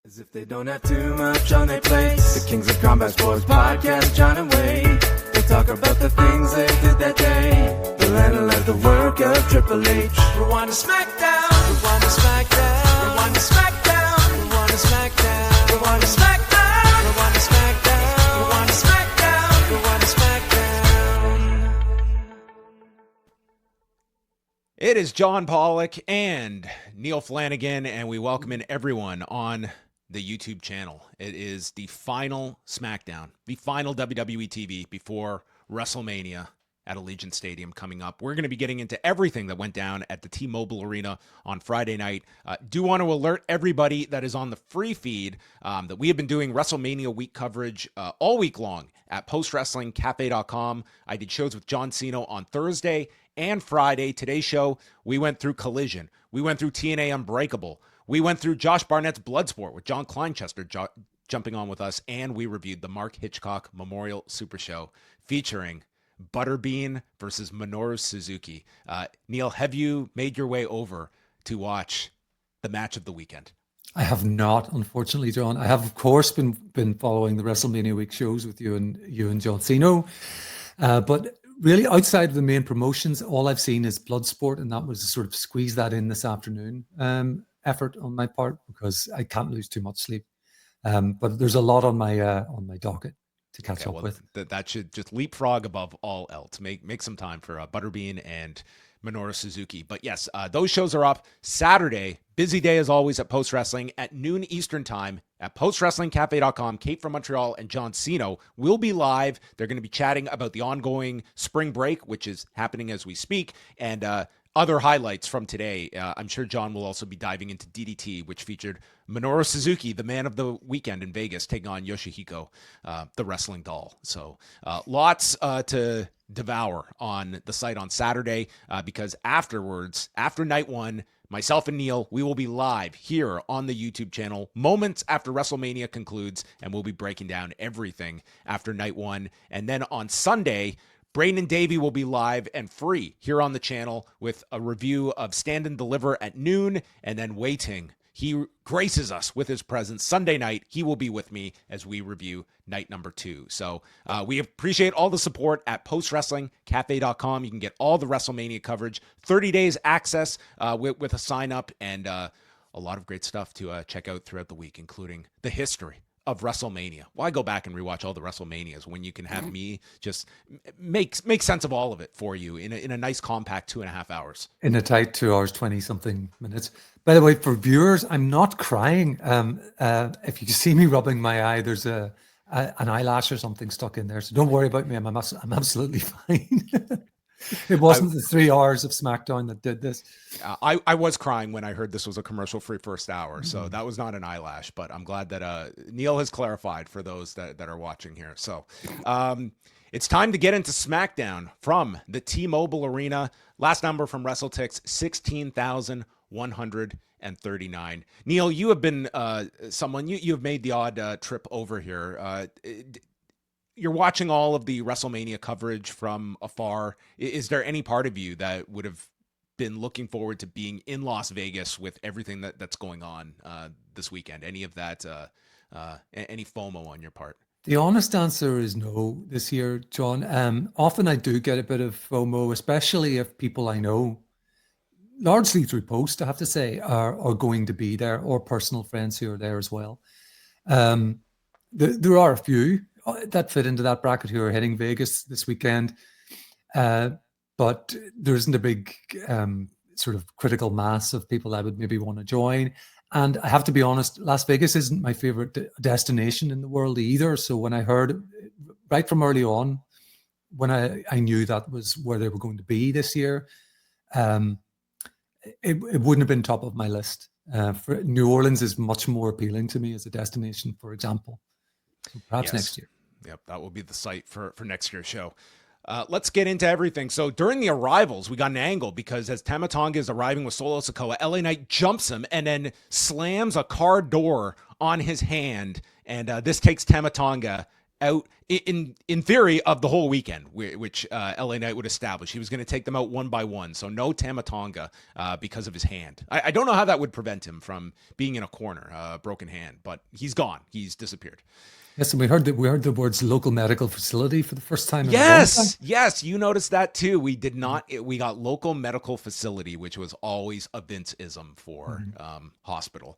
As if they don't have too much on their plates. The Kings of Combat Sports Podcast, John and Wade. They talk about the things they did that day. They'll analyze the work of Triple H. Rewind to SmackDown. Rewind to SmackDown. Rewind to SmackDown. Rewind to SmackDown. Rewind to SmackDown. Rewind to SmackDown. Rewind to SmackDown. Rewind to SmackDown. It is John Pollock and Neal Flanagan, and we welcome in everyone on the YouTube channel. It is the final SmackDown, the final WWE TV before WrestleMania at Allegiant Stadium coming up. We're going to be getting into everything that went down at the T-Mobile Arena on Friday night. Do want to alert everybody that is on the free feed that we have been doing WrestleMania week coverage all week long at postwrestlingcafe.com. I did shows with John Cena on Thursday and Friday. Today's show, we went through Collision. We went through TNA Unbreakable. We went through Josh Barnett's Bloodsport with John Kleinchester jumping on with us, and we reviewed the Mark Hitchcock Memorial Super Show featuring Butterbean versus Minoru Suzuki. Neal, have you made your way over to watch the match of the weekend? I have not, unfortunately, John. I have, of course, been following the WrestleMania week shows with you and John Cena, but really, outside of the main promotions, all I've seen is Bloodsport, and that was to sort of squeeze that in this afternoon effort on my part because I can't lose too much sleep. But there's a lot on my docket to catch up with. That should just leapfrog above all else. Make some time for Butterbean and Minoru Suzuki. But yes, those shows are up Saturday. Busy day as always at Post Wrestling at noon Eastern time at postwrestlingcafe.com. Kate from Montreal and John Cena will be live. They're going to be chatting about the ongoing spring break, which is happening as we speak, and other highlights from today. I'm sure John will also be diving into DDT, which featured Minoru Suzuki, the man of the weekend in Vegas, taking on Yoshihiko, the wrestling doll. So lots to devour on the site on Saturday because afterwards, after night one, myself and Neal, we will be live here on the YouTube channel moments after WrestleMania concludes, and we'll be breaking down everything after night one. And then on Sunday, Braden and Davey will be live and free here on the channel with a review of Stand and Deliver at noon, and then Waiting. He graces us with his presence. Sunday night, he will be with me as we review night number 2. So we appreciate all the support at postwrestlingcafe.com. You can get all the WrestleMania coverage, 30 days access with a sign up, and a lot of great stuff to check out throughout the week, including the history of WrestleMania. Why go back and rewatch all the WrestleManias when you can have me just make sense of all of it for you in a nice compact 2.5 hours? In a tight 2 hours, 20 something minutes. By the way, for viewers, I'm not crying. If you can see me rubbing my eye, there's an eyelash or something stuck in there. So don't worry about me. I'm absolutely fine. It wasn't the 3 hours of SmackDown that did this. I was crying when I heard this was a commercial-free first hour, so that was not an eyelash, but I'm glad that Neal has clarified for those that are watching here. So it's time to get into SmackDown from the T-Mobile Arena. Last number from WrestleTix, 16,139. Neal, you have been someone, you have made the odd trip over here. You're watching all of the WrestleMania coverage from afar. Is there any part of you that would have been looking forward to being in Las Vegas with everything that's going on this weekend? Any of that, any FOMO on your part? The honest answer is no this year, John. Often I do get a bit of FOMO, especially if people I know, largely through post, I have to say, are going to be there, or personal friends who are there as well. There are a few that fit into that bracket who are heading Vegas this weekend. But there isn't a big sort of critical mass of people I would maybe want to join. And I have to be honest, Las Vegas isn't my favorite destination in the world either. So when I heard right from early on, when I knew that was where they were going to be this year, it wouldn't have been top of my list. New Orleans is much more appealing to me as a destination, for example. So perhaps next year. Yep, that will be the site for next year's show. Let's get into everything. So during the arrivals, we got an angle because as Tama Tonga is arriving with Solo Sikoa, LA Knight jumps him and then slams a car door on his hand. And this takes Tama Tonga out in theory of the whole weekend, which LA Knight would establish. He was going to take them out one by one. So no Tama Tonga because of his hand. I don't know how that would prevent him from being in a corner, broken hand, but he's gone. He's disappeared. Yes, and we heard the words local medical facility for the first time. Yes, you noticed that too. We did not. We got local medical facility, which was always a Vince-ism for hospital.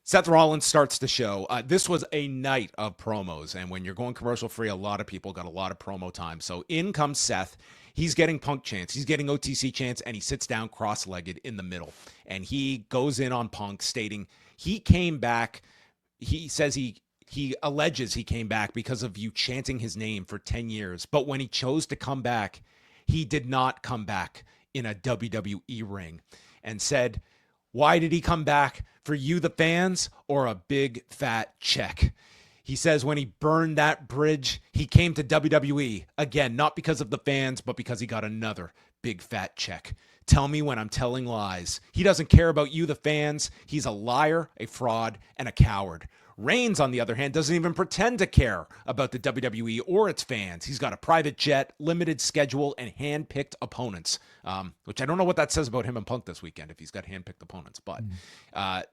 Seth Rollins starts the show. This was a night of promos, and when you're going commercial free, a lot of people got a lot of promo time. So in comes Seth. He's getting Punk chants. He's getting OTC chants, and he sits down cross-legged in the middle. And he goes in on Punk, stating he came back. He says he alleges he came back because of you chanting his name for 10 years. But when he chose to come back, he did not come back in a WWE ring, and said, why did he come back? For you, the fans, or a big fat check? He says when he burned that bridge, he came to WWE, again, not because of the fans, but because he got another big fat check. Tell me when I'm telling lies. He doesn't care about you, the fans. He's a liar, a fraud, and a coward. Reigns, on the other hand, doesn't even pretend to care about the WWE or its fans. He's got a private jet, limited schedule, and hand-picked opponents, which I don't know what that says about him and Punk this weekend if he's got hand-picked opponents. But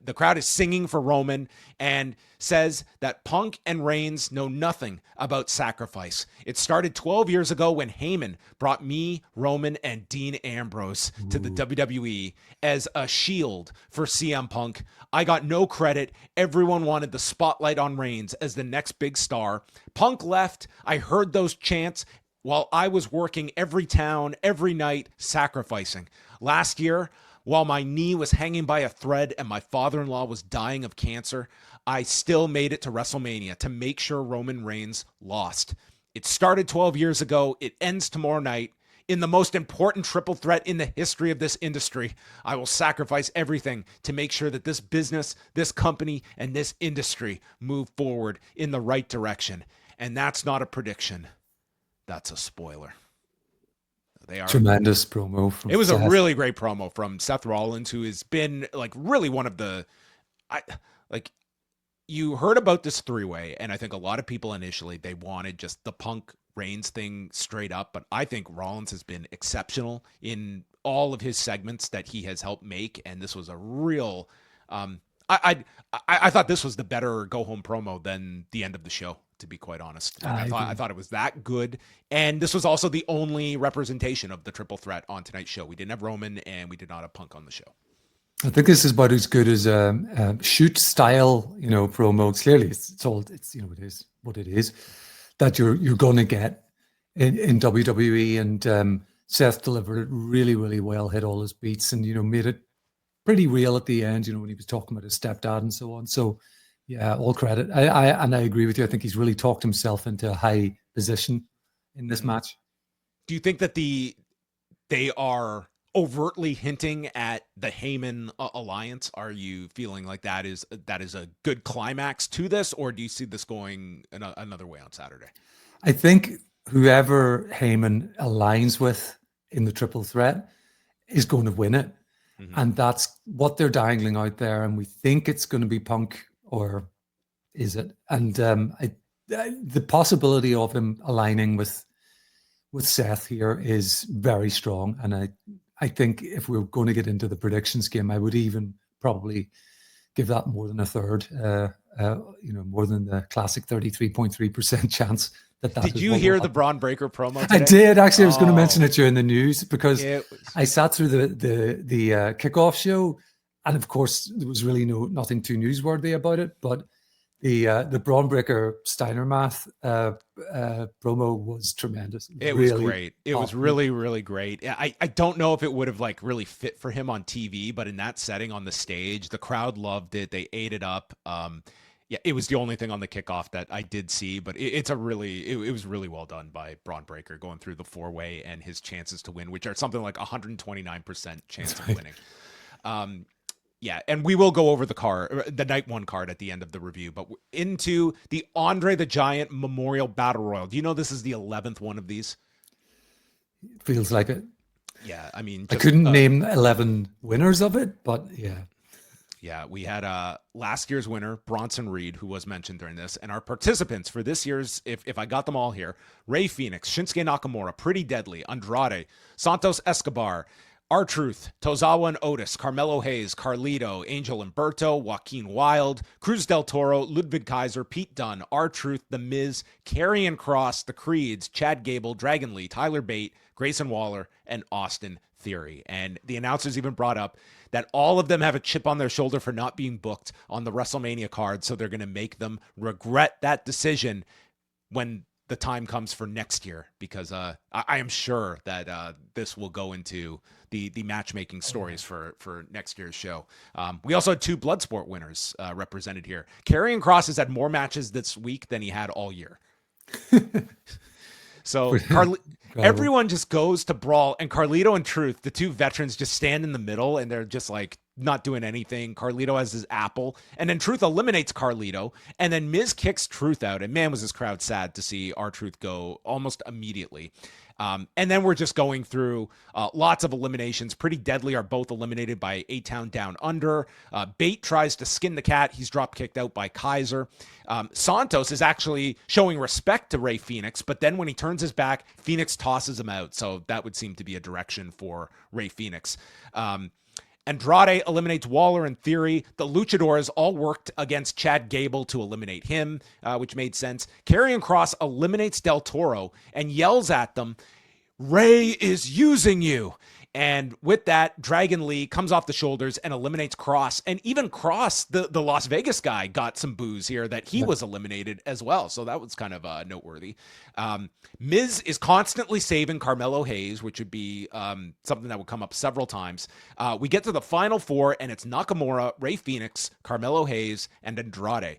the crowd is singing for Roman and says that Punk and Reigns know nothing about sacrifice. It started 12 years ago when Heyman brought me, Roman, and Dean Ambrose to the WWE as a shield for CM Punk. I got no credit. Everyone wanted the spotlight on Reigns as the next big star. Punk left. I heard those chants while I was working every town, every night, sacrificing. Last year, while my knee was hanging by a thread and my father-in-law was dying of cancer, I still made it to WrestleMania to make sure Roman Reigns lost. It started 12 years ago. It ends tomorrow night. In the most important triple threat in the history of this industry, I will sacrifice everything to make sure that this business, this company, and this industry move forward in the right direction. And that's not a prediction. That's a spoiler. They are tremendous promo. It was Seth. A really great promo from Seth Rollins, who has been like really one of the, you heard about this three-way, and I think a lot of people initially, they wanted just the Punk Reigns thing straight up, but I think Rollins has been exceptional in all of his segments that he has helped make, and this was a real I thought this was the better go home promo than the end of the show, to be quite honest. I thought it was that good, and this was also the only representation of the triple threat on tonight's show. We didn't have Roman, and we did not have Punk on the show. I think this is about as good as a shoot style, promo. Clearly, it is what it is that you're going to get in WWE, and Seth delivered it really, really well, hit all his beats, and made it pretty real at the end. When he was talking about his stepdad and so on. So, yeah, all credit. I agree with you. I think he's really talked himself into a high position in this match. Do you think that they are overtly hinting at the Heyman alliance? Are you feeling like that is a good climax to this, or do you see this going another way on Saturday? I think whoever Heyman aligns with in the triple threat is going to win it. Mm-hmm. And that's what they're dangling out there. And we think it's going to be Punk, or is it? And the possibility of him aligning with Seth here is very strong. And I think if we're going to get into the predictions game, I would even probably give that more than a third, more than the classic 33.3% chance that Did you hear the Braun Breaker promo today? I did, actually. I was going to mention it during the news because I sat through the kickoff show, and of course there was really nothing too newsworthy about it, but the Braun Breaker Steiner Math promo was tremendous. It was great. It was really, really great. I don't know if it would have really fit for him on TV, but in that setting on the stage, the crowd loved it. They ate it up. Yeah, it was the only thing on the kickoff that I did see, but it was really well done by Braun Breaker going through the four-way and his chances to win, which are something like 129% chance of winning. Yeah, and we will go over the night one card at the end of the review, but into the Andre the Giant Memorial Battle Royal. Do you know this is the 11th one of these? Feels like it. Yeah, I mean, I couldn't name 11 winners of it, but yeah. Yeah, we had last year's winner, Bronson Reed, who was mentioned during this, and our participants for this year's, if I got them all here, Rey Fénix, Shinsuke Nakamura, Pretty Deadly, Andrade, Santos Escobar, R-Truth, Tozawa and Otis, Carmelo Hayes, Carlito, Angel Umberto, Joaquin Wilde, Cruz del Toro, Ludwig Kaiser, Pete Dunne, R-Truth, The Miz, Karrion Kross, The Creeds, Chad Gable, Dragon Lee, Tyler Bate, Grayson Waller, and Austin Theory. And the announcers even brought up that all of them have a chip on their shoulder for not being booked on the WrestleMania card, so they're going to make them regret that decision when the time comes for next year, because I am sure that this will go into the matchmaking stories for next year's show. We also had 2 Bloodsport winners represented here. Karrion Kross has had more matches this week than he had all year. So everyone just goes to brawl, and Carlito and Truth, the 2 veterans, just stand in the middle, and they're just like not doing anything. Carlito has his apple, and then Truth eliminates Carlito, and then Miz kicks Truth out, and man, was this crowd sad to see R-Truth go almost immediately. And then we're just going through lots of eliminations. Pretty Deadly are both eliminated by A-Town Down Under. Bate tries to skin the cat. He's drop kicked out by Kaiser. Santos is actually showing respect to Rey Fénix, but then when he turns his back, Fénix tosses him out. So that would seem to be a direction for Rey Fénix. Andrade eliminates Waller and Theory. The Luchadors all worked against Chad Gable to eliminate him, which made sense. Karrion Kross eliminates Del Toro and yells at them, "Rey is using you." And with that, Dragon Lee comes off the shoulders and eliminates Kross. And even Kross, the Las Vegas guy, got some boos here that he was eliminated as well. So that was kind of noteworthy. Miz is constantly saving Carmelo Hayes, which would be something that would come up several times. We get to the final 4, and it's Nakamura, Rey Fénix, Carmelo Hayes, and Andrade.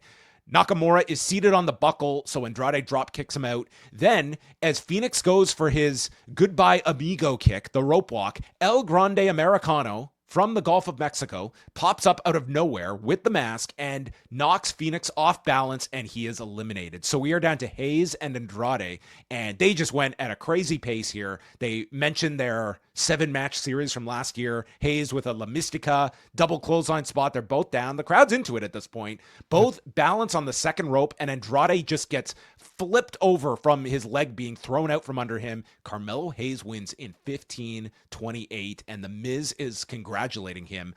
Nakamura is seated on the buckle, so Andrade drop kicks him out. Then, as Fénix goes for his goodbye amigo kick, the rope walk, El Grande Americano from the Gulf of Mexico pops up out of nowhere with the mask and knocks Fénix off balance, and he is eliminated. So we are down to Hayes and Andrade, and they just went at a crazy pace here. They mentioned their 7-match series from last year. Hayes with a La Mystica double clothesline spot. They're both down. The crowd's into it at this point. Both balance on the second rope, and Andrade just gets flipped over from his leg being thrown out from under him. Carmelo Hayes wins in 15-28, and The Miz is congratulating him.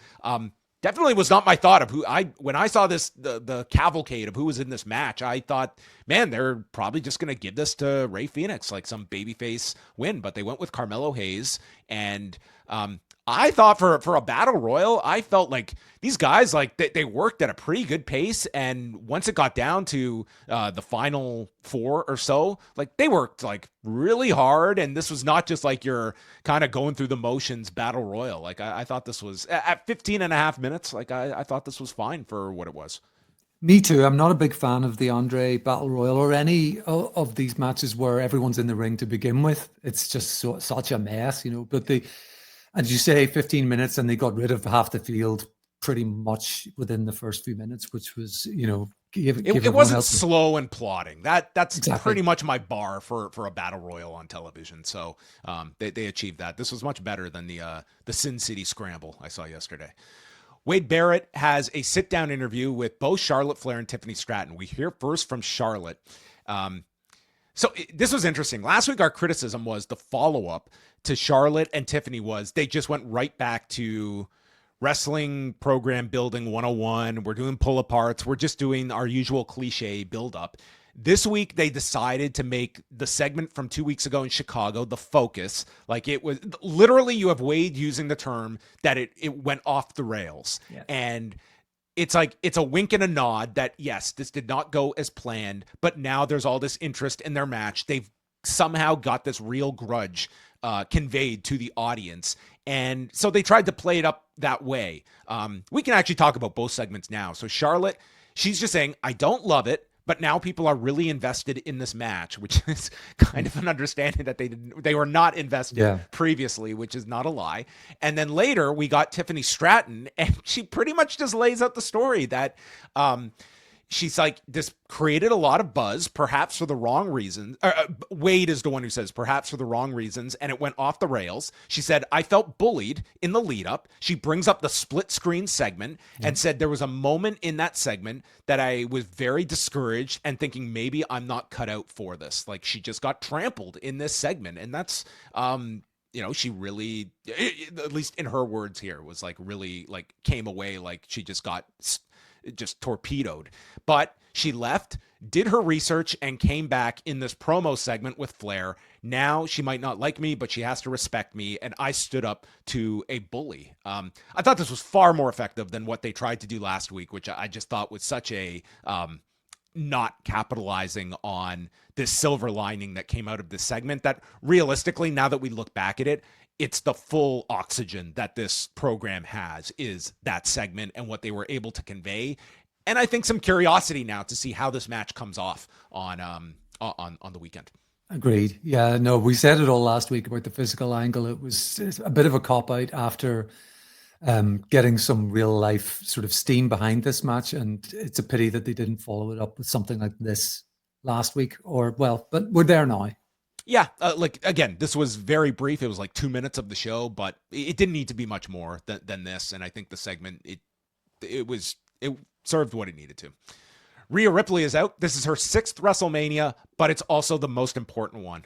Definitely was not my thought of when I saw this, the cavalcade of who was in this match, I thought, man, they're probably just going to give this to Rey Fénix, like some babyface win, but they went with Carmelo Hayes. And I thought for a battle royal, I felt like these guys, like they worked at a pretty good pace. And once it got down to the final 4 or so, like they worked like really hard. And this was not just like you're kind of going through the motions battle royal. Like I thought this was at 15 and a half minutes. Like I thought this was fine for what it was. Me too. I'm not a big fan of the Andre Battle Royal or any of these matches where everyone's in the ring to begin with. It's just such a mess, you know. But as you say, 15 minutes, and they got rid of half the field pretty much within the first few minutes, which was, you know, it wasn't slow and plodding. That's exactly pretty much my bar for a battle royal on television. So they achieved that. This was much better than the Sin City Scramble I saw yesterday. Wade Barrett has a sit-down interview with both Charlotte Flair and Tiffany Stratton. We hear first from Charlotte. So this was interesting. Last week, our criticism was the follow-up to Charlotte and Tiffany was they just went right back to wrestling program building 101. We're doing pull-aparts. We're just doing our usual cliche build-up. This week, they decided to make the segment from 2 weeks ago in Chicago the focus. Like it was literally, you have Wade using the term that it went off the rails. Yeah. And it's like, it's a wink and a nod that, yes, this did not go as planned, but now there's all this interest in their match. They've somehow got this real grudge conveyed to the audience. And so they tried to play it up that way. We can actually talk about both segments now. So Charlotte, she's just saying, I don't love it, but now people are really invested in this match, which is kind of an understanding that they were not invested previously, which is not a lie. And then later we got Tiffany Stratton, and she pretty much just lays out the story that, she's like, this created a lot of buzz, perhaps for the wrong reasons. Wade is the one who says perhaps for the wrong reasons, and it went off the rails. She said, I felt bullied in the lead up. She brings up the split screen segment and said there was a moment in that segment that I was very discouraged and thinking maybe I'm not cut out for this. Like, she just got trampled in this segment. And that's, she really, at least in her words here, was like really like came away like she just got just torpedoed. But she left, did her research, and came back in this promo segment with Flair. Now she might not like me, but she has to respect me, and I stood up to a bully. I thought this was far more effective than what they tried to do last week, which I just thought was such a not capitalizing on this silver lining that came out of this segment that realistically, now that we look back at it, it's the full oxygen that this program has is that segment and what they were able to convey. And I think some curiosity now to see how this match comes off on the weekend. Agreed. Yeah, no, we said it all last week about the physical angle. It was a bit of a cop-out after getting some real life sort of steam behind this match. And it's a pity that they didn't follow it up with something like this last week but we're there now. Yeah, again, this was very brief. It was like 2 minutes of the show, but it didn't need to be much more than this. And I think the segment, it served what it needed to. Rhea Ripley is out. This is her 6th WrestleMania, but it's also the most important one.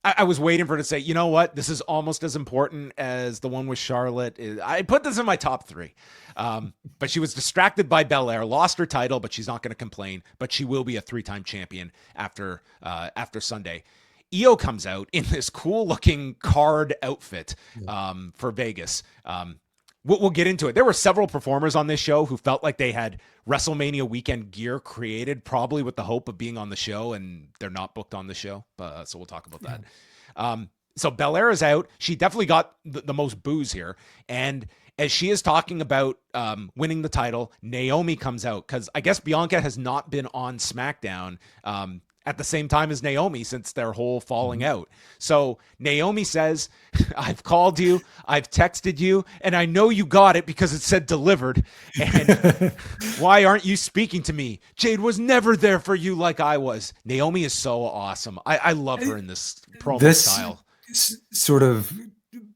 I was waiting for her to say, you know what? This is almost as important as the one with Charlotte. I put this in my top 3. But she was distracted by Belair, lost her title, but she's not going to complain. But she will be a 3-time champion after Sunday. Io comes out in this cool-looking card outfit for Vegas. We'll get into it. There were several performers on this show who felt like they had WrestleMania weekend gear created, probably with the hope of being on the show, and they're not booked on the show. So we'll talk about that. So Belair is out. She definitely got the most boos here. And as she is talking about winning the title, Naomi comes out because I guess Bianca has not been on SmackDown at the same time as Naomi since their whole falling out. So Naomi says, I've called you, I've texted you, and I know you got it because it said delivered. And why aren't you speaking to me? Jade was never there for you like I was. Naomi is so awesome. I love her in this promo style. Sort of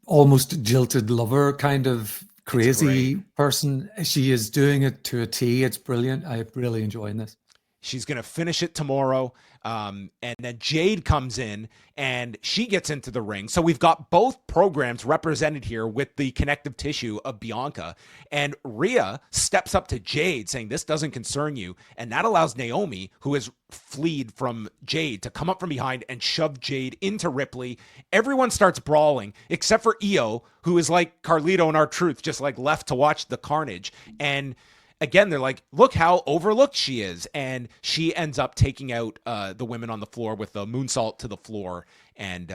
almost jilted lover kind of crazy person. She is doing it to a T. It's brilliant. I'm really enjoying this. She's going to finish it tomorrow. And then Jade comes in and she gets into the ring. So we've got both programs represented here with the connective tissue of Bianca. And Rhea steps up to Jade saying, this doesn't concern you. And that allows Naomi, who has fled from Jade, to come up from behind and shove Jade into Ripley. Everyone starts brawling except for Io, who is like Carlito and R-Truth, just like left to watch the carnage. And again, they're like, look how overlooked she is. And she ends up taking out the women on the floor with the moonsault to the floor. And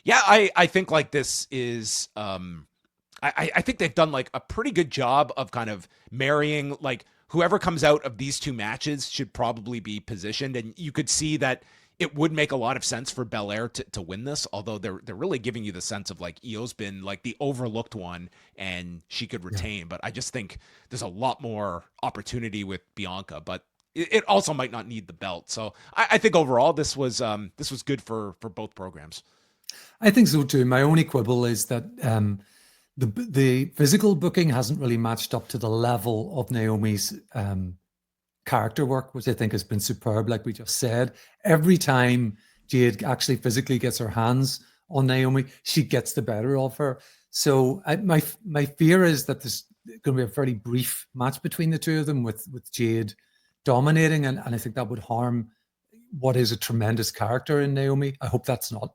I think like this is, I think they've done like a pretty good job of kind of marrying, like whoever comes out of these two matches should probably be positioned. And you could see that it would make a lot of sense for Belair to win this, although they're really giving you the sense of like Io's been like the overlooked one and she could retain. But I just think there's a lot more opportunity with Bianca, but it also might not need the belt. So I think overall this was good for both programs. I think so too. My only quibble is that the physical booking hasn't really matched up to the level of Naomi's character work, which I think has been superb. Like we just said, every time Jade actually physically gets her hands on Naomi, she gets the better of her. So my fear is that there's going to be a very brief match between the two of them with Jade dominating, and I think that would harm what is a tremendous character in Naomi. I hope that's not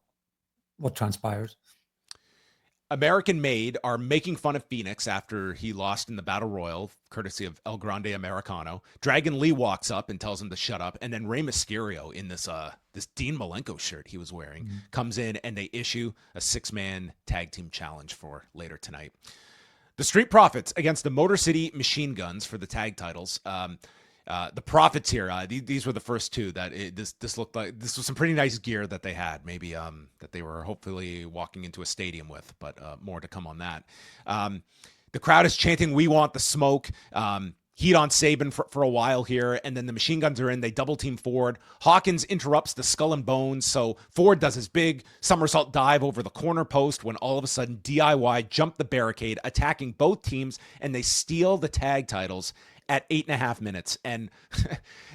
what transpires. American Made are making fun of Phoenix after he lost in the Battle Royal, courtesy of El Grande Americano. Dragon Lee walks up and tells him to shut up. And then Rey Mysterio in this Dean Malenko shirt he was wearing comes in and they issue a 6-man tag team challenge for later tonight. The Street Profits against the Motor City Machine Guns for the tag titles. The Profits here, these were the first two that this looked like. This was some pretty nice gear that they had, maybe that they were hopefully walking into a stadium with, but more to come on that. The crowd is chanting, "We want the smoke." heat on Saban for a while here, and then the machine guns are in. They double team Ford. Hawkins interrupts the skull and bones, so Ford does his big somersault dive over the corner post when all of a sudden DIY jump the barricade, attacking both teams, and they steal the tag titles at 8.5 minutes. And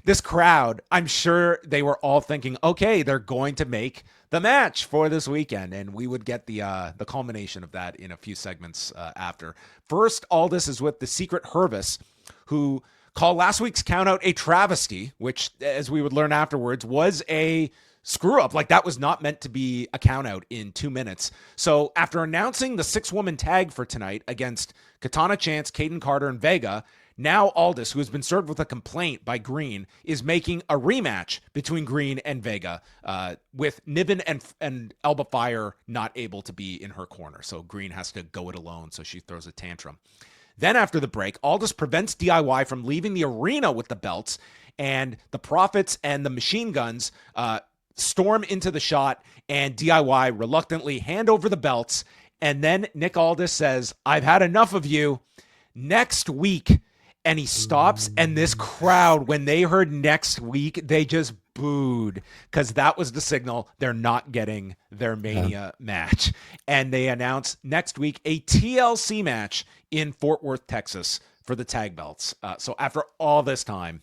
this crowd, I'm sure they were all thinking, okay, they're going to make the match for this weekend, and we would get the culmination of that in a few segments after. First, all this is with the Secret Hervis, who called last week's countout a travesty, which, as we would learn afterwards, was a screw up. Like, that was not meant to be a countout in 2 minutes. So after announcing the 6-woman tag for tonight against Katana Chance, Kaden Carter, and Vega, now Aldis, who has been served with a complaint by Green, is making a rematch between Green and Vega, with Niven and Elba Fire not able to be in her corner. So Green has to go it alone, so she throws a tantrum. Then after the break, Aldis prevents DIY from leaving the arena with the belts, and the Profits and the Machine Guns storm into the shot, and DIY reluctantly hand over the belts, and then Nick Aldis says, "I've had enough of you. Next week." And he stops, and this crowd, when they heard next week, they just booed, because that was the signal they're not getting their Mania match. And they announce next week a TLC match in Fort Worth, Texas for the tag belts. So after all this time,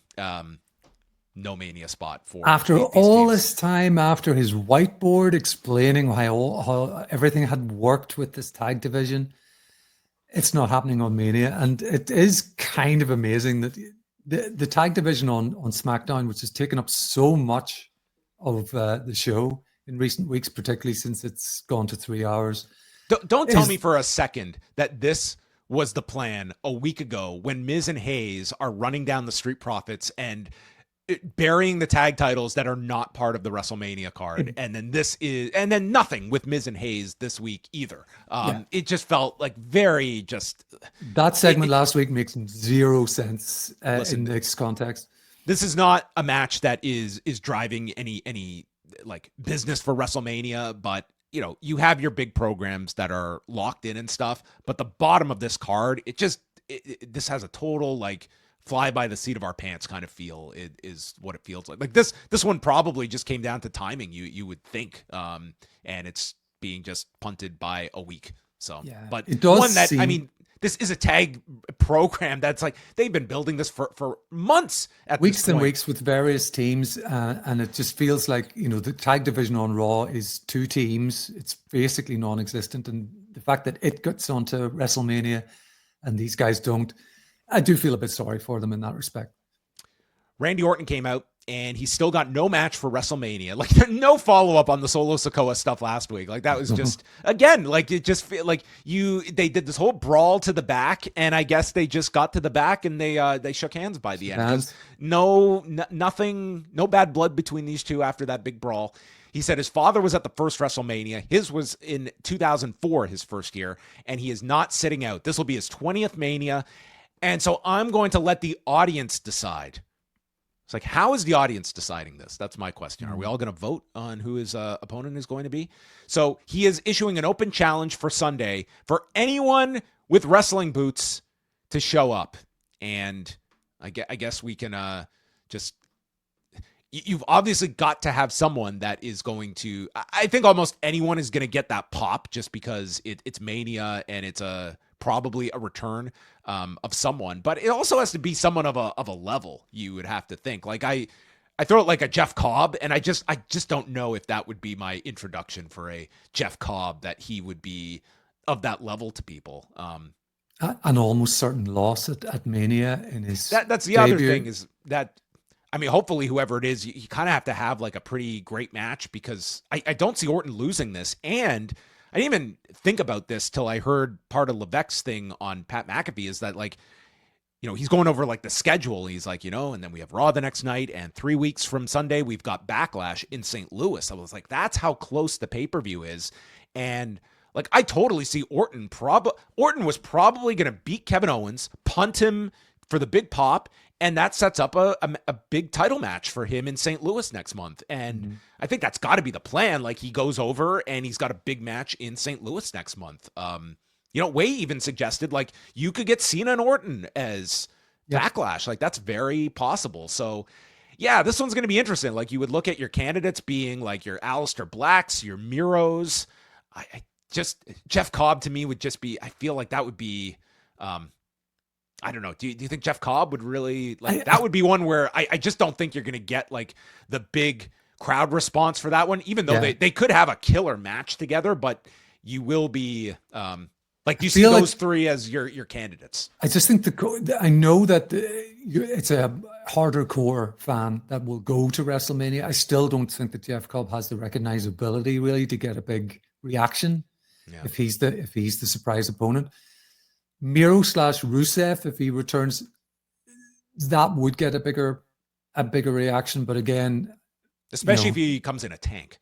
no Mania spot for after all this time, after his whiteboard explaining how everything had worked with this tag division, it's not happening on Mania. And it is kind of amazing that the tag division on SmackDown, which has taken up so much of the show in recent weeks, particularly since it's gone to 3 hours. Don't tell me for a second that this was the plan a week ago when Miz and Hayes are running down the Street Profits and burying the tag titles that are not part of the WrestleMania card. And then nothing with Miz and Hayes this week either. It just felt like that segment last week makes zero sense in this context. This is not a match that is driving any like business for WrestleMania, but you have your big programs that are locked in and stuff, but the bottom of this card, this has a total like fly by the seat of our pants kind of feel. It is what it feels like. Like this one probably just came down to timing, you would think, and it's being just punted by a week. So, but it does this is a tag program that's like they've been building this for months at weeks this point. And weeks with various teams, and it just feels like the tag division on Raw is 2 teams. It's basically non-existent, and the fact that it gets onto WrestleMania and these guys don't, I do feel a bit sorry for them in that respect. Randy Orton came out, and he's still got no match for WrestleMania. Like, no follow-up on the Solo Sikoa stuff last week. Like, that was just, again, like, it just feel like they did this whole brawl to the back, and I guess they just got to the back, and they shook hands by the end. Nothing, no bad blood between these two after that big brawl. He said his father was at the first WrestleMania. His was in 2004, his first year, and he is not sitting out. This will be his 20th Mania, and so I'm going to let the audience decide. It's like, how is the audience deciding this? That's my question. Are we all going to vote on who his opponent is going to be? So he is issuing an open challenge for Sunday for anyone with wrestling boots to show up. And I guess we can just... You've obviously got to have someone that is going to... I think almost anyone is going to get that pop just because it's Mania and it's probably a return of someone, but it also has to be someone of a level, you would have to think. Like I throw it like a Jeff Cobb, and I just don't know if that would be my introduction for a Jeff Cobb, that he would be of that level to people. An almost certain loss at Mania in his that's the debut. Other thing is that, I mean, hopefully whoever it is, you kind of have to have like a pretty great match, because I don't see Orton losing this. And I didn't even think about this till I heard part of Levesque's thing on Pat McAfee, is that like, he's going over like the schedule. He's like, and then we have Raw the next night, and 3 weeks from Sunday, we've got Backlash in St. Louis. I was like, that's how close the pay-per-view is. And like, I totally see Orton was probably going to beat Kevin Owens, punt him for the big pop, and that sets up a big title match for him in St. Louis next month. And I think that's got to be the plan. Like, he goes over and he's got a big match in St. Louis next month. Wade even suggested, like, you could get Cena and Orton as backlash. Like, that's very possible. So, yeah, this one's going to be interesting. Like, you would look at your candidates being like your Aleister Blacks, your Miros. I just, Jeff Cobb to me would just be, I feel like that would be, I don't know. Do you think Jeff Cobb would really, like, that would be one where I just don't think you're going to get like the big crowd response for that one, even though they could have a killer match together, but you will be, like, do you see those three as your candidates? I just think I know that it's a harder core fan that will go to WrestleMania. I still don't think that Jeff Cobb has the recognizability really to get a big reaction if he's the surprise opponent. Miro / Rusev, if he returns, that would get a bigger reaction. But again, especially if he comes in a tank,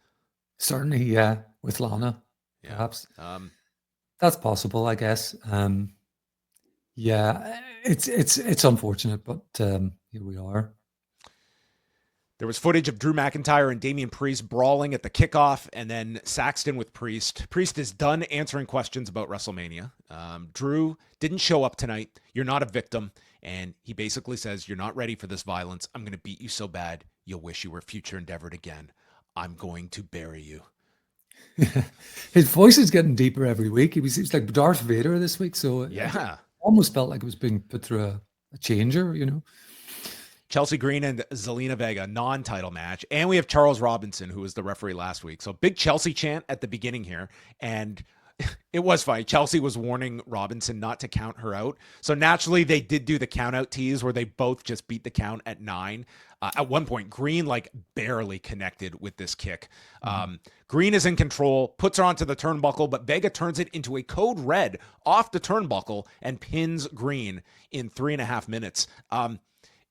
certainly, with Lana, perhaps. That's possible, I guess. It's unfortunate, but here we are. There was footage of Drew McIntyre and Damian Priest brawling at the kickoff, and then Saxton with Priest. Priest is done answering questions about WrestleMania. Drew didn't show up tonight. You're not a victim. And he basically says, you're not ready for this violence. I'm going to beat you so bad, you'll wish you were future endeavored again. I'm going to bury you. His voice is getting deeper every week. He's like Darth Vader this week. So it almost felt like it was being put through a changer, Chelsea Green and Zelina Vega, non-title match. And we have Charles Robinson, who was the referee last week. So big Chelsea chant at the beginning here. And it was funny. Chelsea was warning Robinson not to count her out. So naturally, they did do the count out tease where they both just beat the count at 9. At one point, Green barely connected with this kick. Green is in control, puts her onto the turnbuckle, but Vega turns it into a code red off the turnbuckle and pins Green in 3.5 minutes.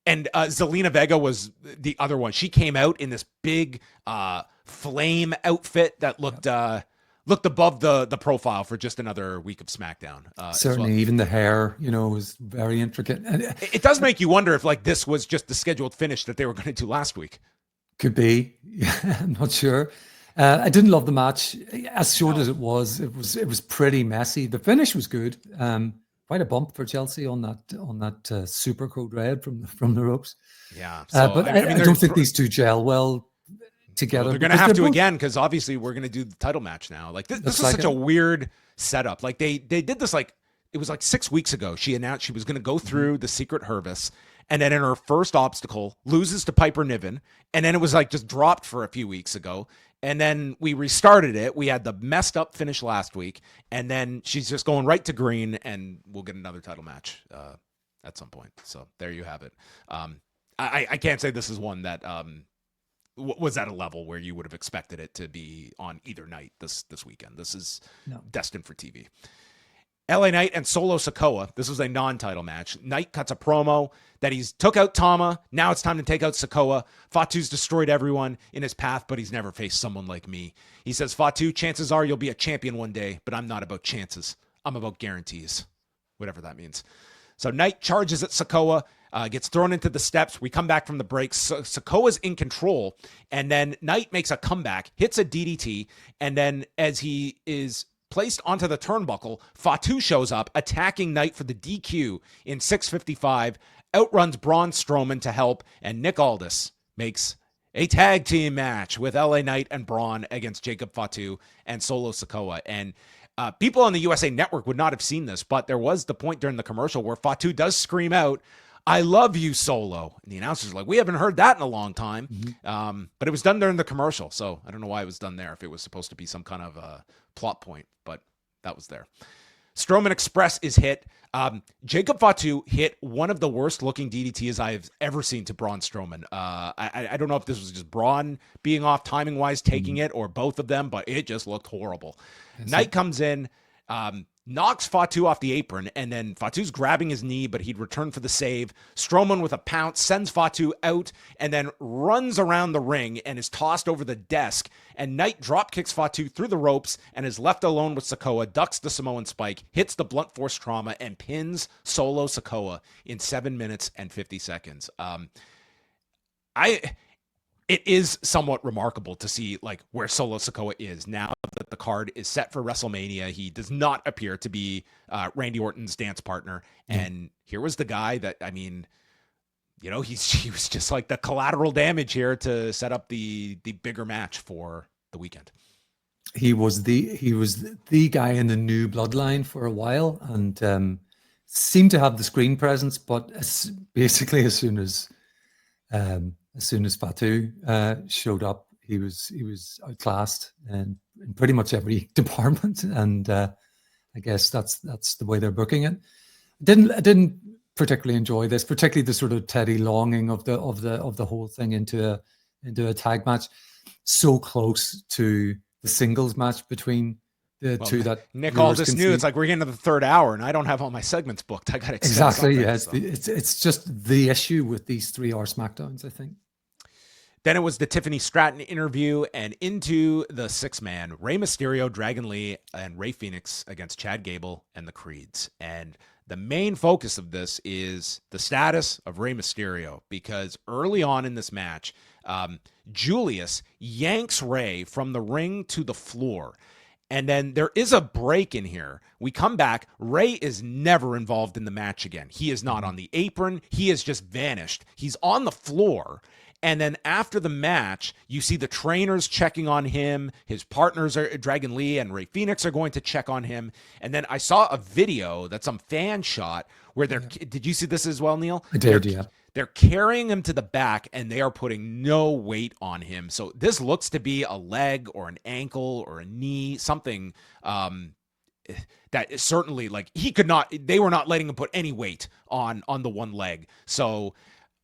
And Zelina Vega was the other one. She came out in this big flame outfit that looked above the profile for just another week of SmackDown. Certainly, even the hair, was very intricate. It does make you wonder if like this was just the scheduled finish that they were going to do last week. Could be. Yeah, I'm not sure. I didn't love the match. As short as it was pretty messy. The finish was good. Quite a bump for Chelsea on that super code red from the ropes. Yeah, so, but I don't think these two gel well together. Well, they're going to have to again because obviously we're going to do the title match now. Like this is such a weird setup. Like they did this it was like 6 weeks ago. She announced she was going to go through the secret Hervis, and then in her first obstacle loses to Piper Niven, and then it was like just dropped for a few weeks ago. And then we restarted it. We had the messed up finish last week. And then she's just going right to Green, and we'll get another title match at some point. So there you have it. I can't say this is one that was at a level where you would have expected it to be on either night this weekend. This is destined for TV. LA Knight and Solo Sikoa. This was a non-title match. Knight cuts a promo that he's took out Tama. Now it's time to take out Sikoa. Fatu's destroyed everyone in his path, but he's never faced someone like me. He says, Fatu, chances are you'll be a champion one day, but I'm not about chances. I'm about guarantees. Whatever that means. So Knight charges at Sikoa, gets thrown into the steps. We come back from the break. Sikoa's in control, and then Knight makes a comeback, hits a DDT, and then as he is placed onto the turnbuckle, Fatu shows up, attacking Knight for the DQ in 6:55, outruns Braun Strowman to help, and Nick Aldis makes a tag team match with LA Knight and Braun against Jacob Fatu and Solo Sikoa. And people on the USA Network would not have seen this, but there was the point during the commercial where Fatu does scream out, I love you, Solo. And the announcer's like, we haven't heard that in a long time. But it was done during the commercial, so I don't know why it was done there, if it was supposed to be some kind of plot point, but that was there. Strowman Express is hit. Jacob Fatu hit one of the worst looking DDTs I've ever seen to Braun Strowman. I don't know if this was just Braun being off timing wise, taking it, or both of them, but it just looked horrible. Knight comes in, knocks Fatu off the apron, and then Fatu's grabbing his knee, but he'd return for the save. Strowman with a pounce sends Fatu out and then runs around the ring and is tossed over the desk. And Knight drop kicks Fatu through the ropes and is left alone with Sikoa, ducks the Samoan spike, hits the blunt force trauma, and pins Solo Sikoa in 7 minutes and 50 seconds. It it is somewhat remarkable to see like where Solo Sikoa is now that the card is set for WrestleMania. He does not appear to be Randy Orton's dance partner. And here was the guy that, I mean, you know, he was just like the collateral damage here to set up the bigger match for the weekend. He was the guy in the new bloodline for a while, and seemed to have the screen presence, but basically as soon as Fatu showed up, he was outclassed in pretty much every department, and I guess that's the way they're booking it. I didn't particularly enjoy this, particularly the sort of Teddy longing of the whole thing into a tag match, so close to the singles match between the two that Nick all just knew. It's like we're getting to the third hour, and I don't have all my segments booked. I got to exactly. Yeah, it's just the issue with these 3-hour SmackDowns, I think. Then it was the Tiffany Stratton interview, and into the 6-man, Rey Mysterio, Dragon Lee, and Rey Fénix against Chad Gable and the Creeds. And the main focus of this is the status of Rey Mysterio, because early on in this match, Julius yanks Rey from the ring to the floor. And then there is a break in here. We come back. Rey is never involved in the match again. He is not on the apron. He has just vanished. He's on the floor. And then after the match, you see the trainers checking on him. His partners, Dragon Lee and Rey Fénix, are going to check on him. And then I saw a video that some fan shot where they're... Did you see this as well, Neil? I did, yeah. They're carrying him to the back, and they are putting no weight on him. So this looks to be a leg or an ankle or a knee, something that is certainly like he could not... They were not letting him put any weight on the one leg. So...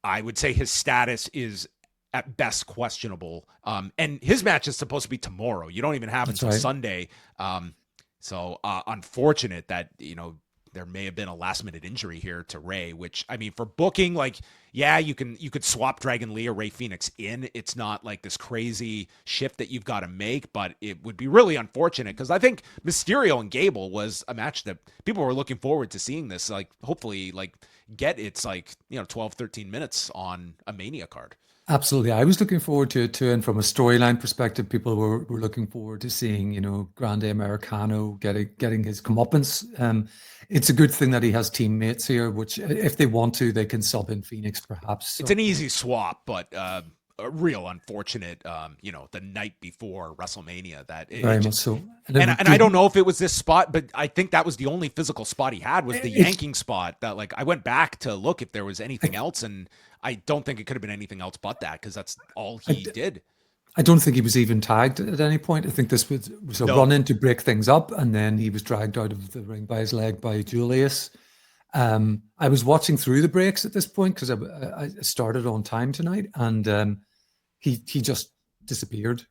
I would say his status is at best questionable. And his match is supposed to be tomorrow. You don't even have until Sunday. So unfortunate that, you know, there may have been a last minute injury here to Rey, which, I mean, for booking, like, yeah, you could swap Dragon Lee or Rey Fénix in. It's not like this crazy shift that you've got to make, but it would be really unfortunate because I think Mysterio and Gable was a match that people were looking forward to seeing this, like, hopefully, like, get its, like, you know, 12, 13 minutes on a Mania card. Absolutely. I was looking forward to it too. And from a storyline perspective, people were looking forward to seeing, you know, Grande Americano getting his comeuppance. It's a good thing that he has teammates here, which if they want to, they can sub in Fénix perhaps. So. It's an easy swap, but a real unfortunate, you know, the night before WrestleMania. Very much so. And I don't know if it was this spot, but I think that was the only physical spot he had was the yanking spot. That, like, I went back to look if there was anything else, and I don't think it could have been anything else but that, because that's all he did. I don't think he was even tagged at any point. I think this was a run-in to break things up, and then he was dragged out of the ring by his leg by Julius. I was watching through the breaks at this point because I started on time tonight, and he just disappeared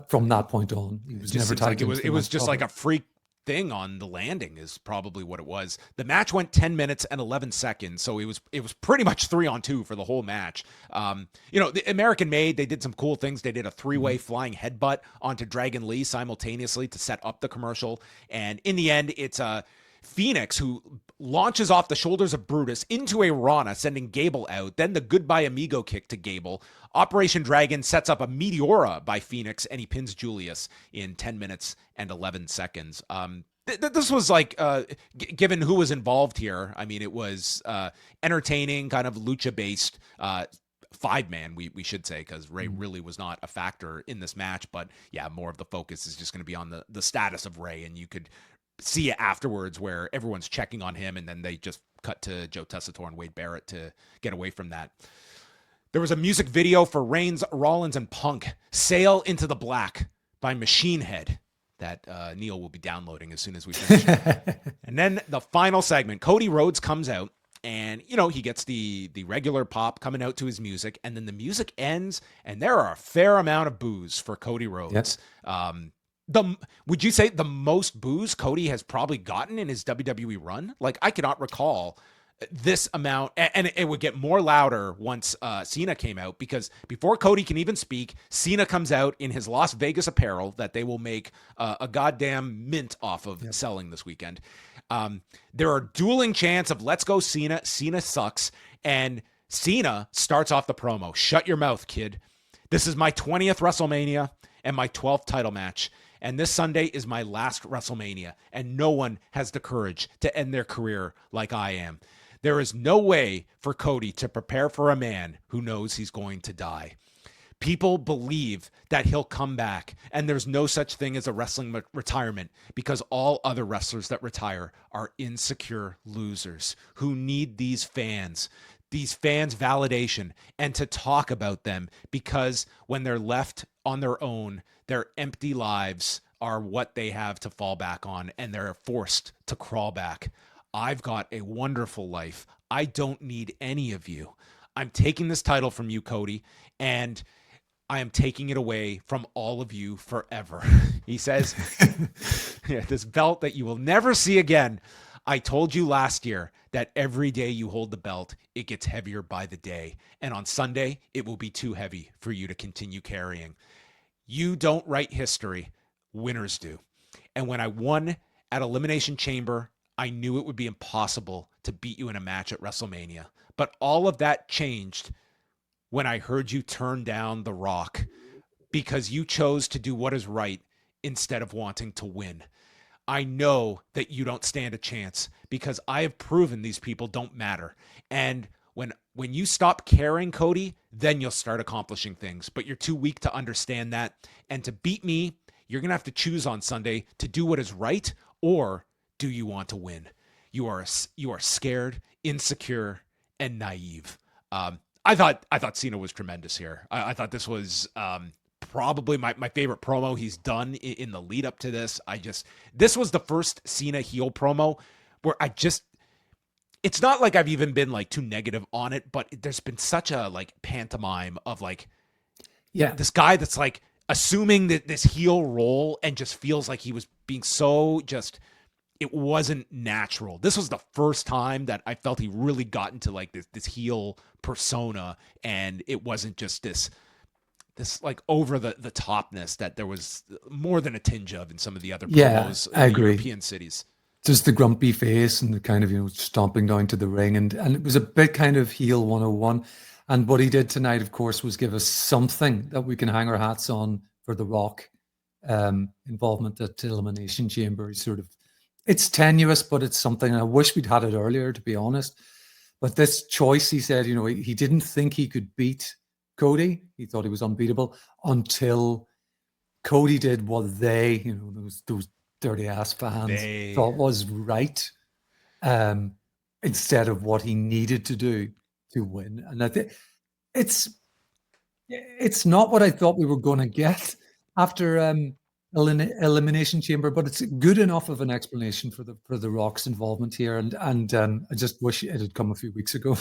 from that point on. He was never tagged. Like it was just like a freak thing on the landing is probably what it was. The match went 10 minutes and 11 seconds, so it was pretty much 3-on-2 for the whole match. You know, the American Made, they did some cool things. They did a 3-way flying headbutt onto Dragon Lee simultaneously to set up the commercial, and in the end, it's Fénix who launches off the shoulders of Brutus into a Rana, sending Gable out. Then the Goodbye Amigo kick to Gable. Operation Dragon sets up a Meteora by Fénix, and he pins Julius in 10 minutes and 11 seconds. This was like, given who was involved here, I mean, it was entertaining, kind of lucha-based 5-man, we should say, because Rey really was not a factor in this match. But yeah, more of the focus is just going to be on the status of Rey, and you could see it afterwards where everyone's checking on him, and then they just cut to Joe Tessitore and Wade Barrett to get away from that. There was a music video for Reigns, Rollins, and Punk, Sail into the Black by Machine Head, that Neil will be downloading as soon as we finish. And then the final segment, Cody Rhodes comes out, and, you know, he gets the regular pop coming out to his music, and then the music ends, and there are a fair amount of boos for Cody Rhodes. Yep. Would you say the most boos Cody has probably gotten in his WWE run? Like, I cannot recall this amount, and it would get more louder once Cena came out, because before Cody can even speak, Cena comes out in his Las Vegas apparel that they will make a goddamn mint off of selling this weekend. There are dueling chants of "Let's go Cena," "Cena sucks," and Cena starts off the promo, "Shut your mouth, kid." This is my 20th WrestleMania and my 12th title match. And this Sunday is my last WrestleMania. And no one has the courage to end their career like I am. There is no way for Cody to prepare for a man who knows he's going to die. People believe that he'll come back, and there's no such thing as a wrestling retirement because all other wrestlers that retire are insecure losers who need these fans validation and to talk about them, because when they're left on their own, their empty lives are what they have to fall back on, and they're forced to crawl back. I've got a wonderful life. I don't need any of you. I'm taking this title from you, Cody, and I am taking it away from all of you forever. He says, yeah, this belt that you will never see again. I told you last year that every day you hold the belt, it gets heavier by the day. And on Sunday, it will be too heavy for you to continue carrying. You don't write history. Winners do. And when I won at Elimination Chamber, I knew it would be impossible to beat you in a match at WrestleMania. But all of that changed when I heard you turn down The Rock because you chose to do what is right instead of wanting to win. I know that you don't stand a chance because I have proven these people don't matter. And when you stop caring, Cody, then you'll start accomplishing things. But you're too weak to understand that. And to beat me, you're going to have to choose on Sunday to do what is right, or do you want to win? You are scared, insecure, and naive. I thought Cena was tremendous here. I thought this was probably my favorite promo he's done in the lead up to this. This was the first Cena heel promo where it's not like I've even been like too negative on it, but there's been such a like pantomime of like, yeah, this guy that's like assuming that this heel role and just feels like he was being so just, it wasn't natural. This was the first time that I felt he really got into like this heel persona, and it wasn't just this like over the topness that there was more than a tinge of in some of the other promos I in agree. European cities. Just the grumpy face and the kind of, stomping down to the ring. And it was a bit kind of heel 101. And what he did tonight, of course, was give us something that we can hang our hats on for The Rock involvement at Elimination Chamber. It's tenuous, but it's something. I wish we'd had it earlier, to be honest. But this choice, he said, he didn't think he could beat Cody. He thought he was unbeatable until Cody did what they, those dirty ass fans thought was right, instead of what he needed to do to win. And I think it's not what I thought we were going to get after Elimination Chamber, but it's good enough of an explanation for the Rock's involvement here. And I just wish it had come a few weeks ago.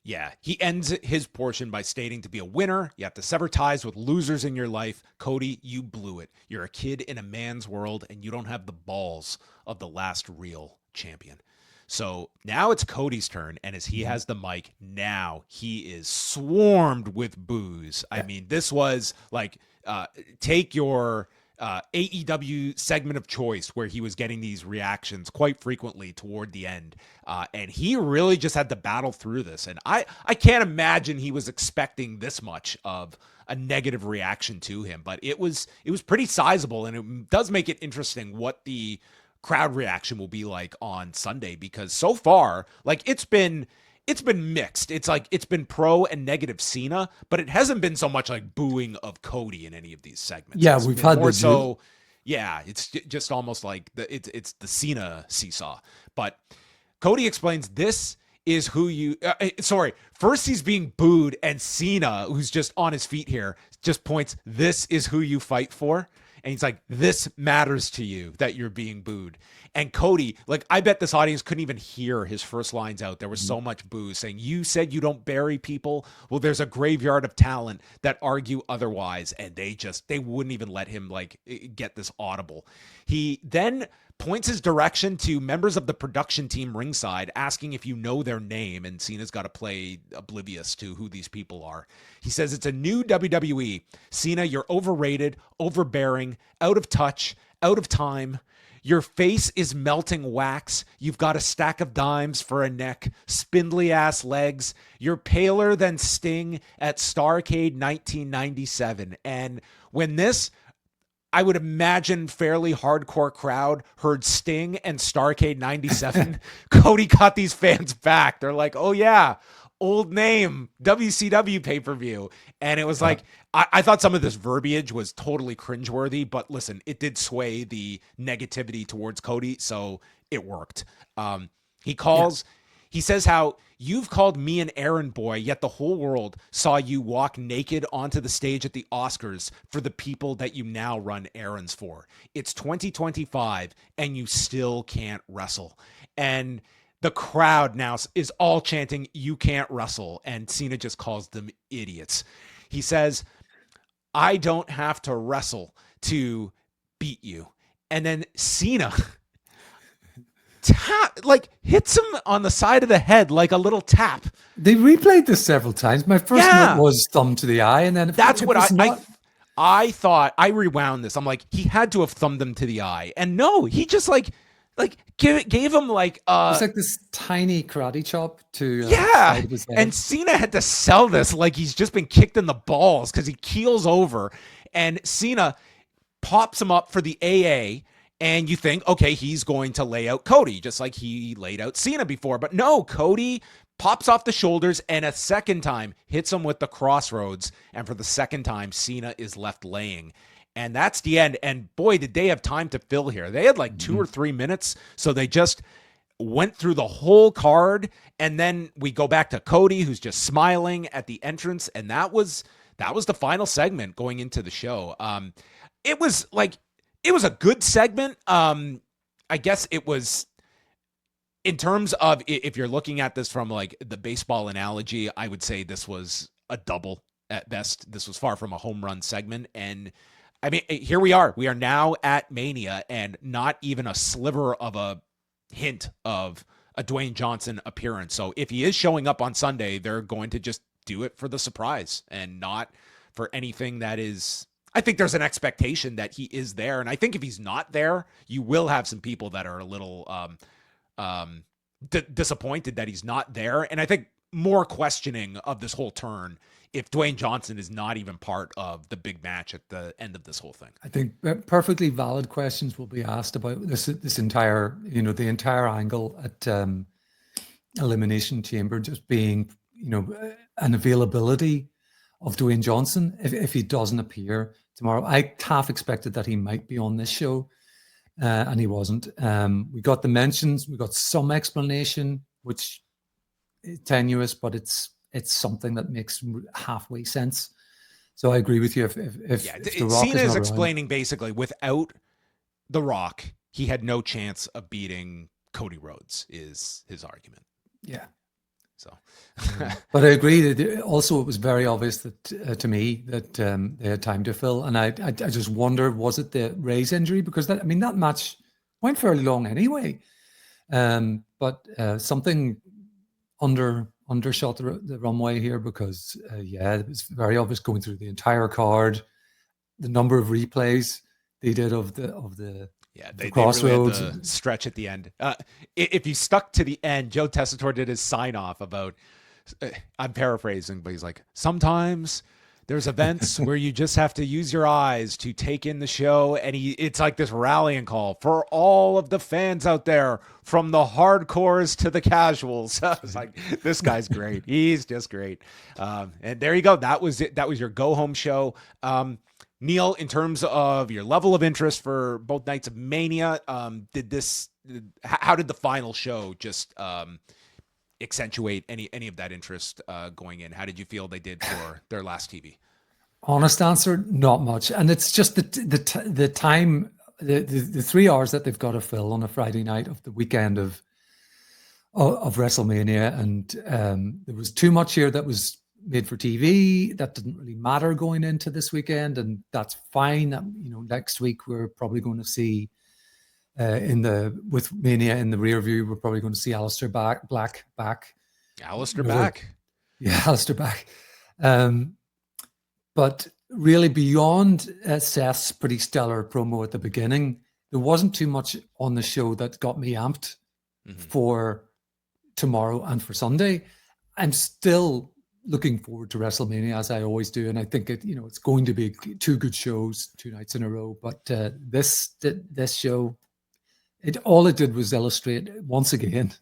Yeah, he ends his portion by stating, to be a winner, you have to sever ties with losers in your life. Cody, you blew it. You're a kid in a man's world, and you don't have the balls of the last real champion. So now it's Cody's turn, and as he has the mic, now he is swarmed with boos. I mean, this was like, take your AEW segment of choice where he was getting these reactions quite frequently toward the end. And he really just had to battle through this. And I can't imagine he was expecting this much of a negative reaction to him, but it was pretty sizable, and it does make it interesting what the crowd reaction will be like on Sunday, because so far, like, it's been mixed. It's like it's been pro and negative Cena, but it hasn't been so much like booing of Cody in any of these segments. Yeah, we've had more so. Yeah, it's just almost like it's the Cena seesaw. But Cody explains this is who you. First he's being booed, and Cena, who's just on his feet here, just points. This is who you fight for. And he's like, this matters to you that you're being booed. And Cody, like, I bet this audience couldn't even hear his first lines out. There was so much boo saying, you said you don't bury people. Well, there's a graveyard of talent that argue otherwise. And they wouldn't even let him like get this audible. He then points his direction to members of the production team ringside, asking if you know their name, and Cena's got to play oblivious to who these people are. He says it's a new WWE. Cena, you're overrated, overbearing, out of touch, out of time. Your face is melting wax. You've got a stack of dimes for a neck, spindly ass legs. You're paler than Sting at Starrcade 1997. And when this, I would imagine, fairly hardcore crowd heard Sting and Starrcade 97, Cody got these fans back. They're like, oh yeah, old name, WCW pay-per-view. And it was like, I thought some of this verbiage was totally cringeworthy, but listen, it did sway the negativity towards Cody, so it worked. He says how you've called me an errand boy, yet the whole world saw you walk naked onto the stage at the Oscars for the people that you now run errands for. It's 2025 and you still can't wrestle. And the crowd now is all chanting, you can't wrestle. And Cena just calls them idiots. He says, I don't have to wrestle to beat you. And then Cena hits him on the side of the head like a little tap. They replayed this several times. My first note was thumb to the eye, and then I thought. I rewound this. I'm like, he had to have thumbed him to the eye, and no, he just gave him like it was like this tiny karate chop to side of his head. And Cena had to sell this like he's just been kicked in the balls because he keels over, and Cena pops him up for the AA. And you think, okay, he's going to lay out Cody, just like he laid out Cena before. But no, Cody pops off the shoulders and a second time hits him with the crossroads. And for the second time, Cena is left laying. And that's the end. And boy, did they have time to fill here. They had like 2 or 3 minutes. So they just went through the whole card. And then we go back to Cody, who's just smiling at the entrance. And that was the final segment going into the show. It was a good segment. I guess it was, in terms of, if you're looking at this from like the baseball analogy, I would say this was a double at best. This was far from a home run segment. And I mean, here we are. We are now at Mania, and not even a sliver of a hint of a Dwayne Johnson appearance. So if he is showing up on Sunday, they're going to just do it for the surprise and not for anything that is... I think there's an expectation that he is there. And I think if he's not there, you will have some people that are a little disappointed that he's not there. And I think more questioning of this whole turn if Dwayne Johnson is not even part of the big match at the end of this whole thing. I think perfectly valid questions will be asked about this entire, the entire angle at Elimination Chamber just being, an availability of Dwayne Johnson if he doesn't appear tomorrow. I half expected that he might be on this show, and he wasn't. We got the mentions, we got some explanation, which is tenuous, but it's something that makes halfway sense. So I agree with you. If The Rock Cena is not explaining basically, without The Rock, he had no chance of beating Cody Rhodes, is his argument. Yeah. So, but I agree that also it was very obvious that to me that they had time to fill, and I just wonder, was it the Rey's injury? Because that match went fairly long anyway, but something undershot the runway here, because it was very obvious going through the entire card, the number of replays they did of the they crossroads, really had the stretch at the end. If you stuck to the end, Joe Tessitore did his sign off about, I'm paraphrasing, but he's like, sometimes there's events where you just have to use your eyes to take in the show. And it's like this rallying call for all of the fans out there, from the hardcores to the casuals. It's like, this guy's great. He's just great. And there you go. That was it. That was your go home show. Neil, in terms of your level of interest for both nights of Mania, how did the final show just accentuate any of that interest going in? How did you feel they did for their last TV? Honest answer, not much. And it's just the time, the 3 hours that they've got to fill on a Friday night of the weekend of WrestleMania, and there was too much here that was made for TV that didn't really matter going into this weekend, and that's fine. Next week we're probably going to see with Mania in the rear view, we're probably going to see Alistair Black back. Alistair back. Yeah, Alistair back. But really, beyond Seth's pretty stellar promo at the beginning, there wasn't too much on the show that got me amped for tomorrow and for Sunday. I'm still looking forward to WrestleMania, as I always do, and I think it's going to be 2 good shows 2 nights in a row. But this show, all it did was illustrate once again,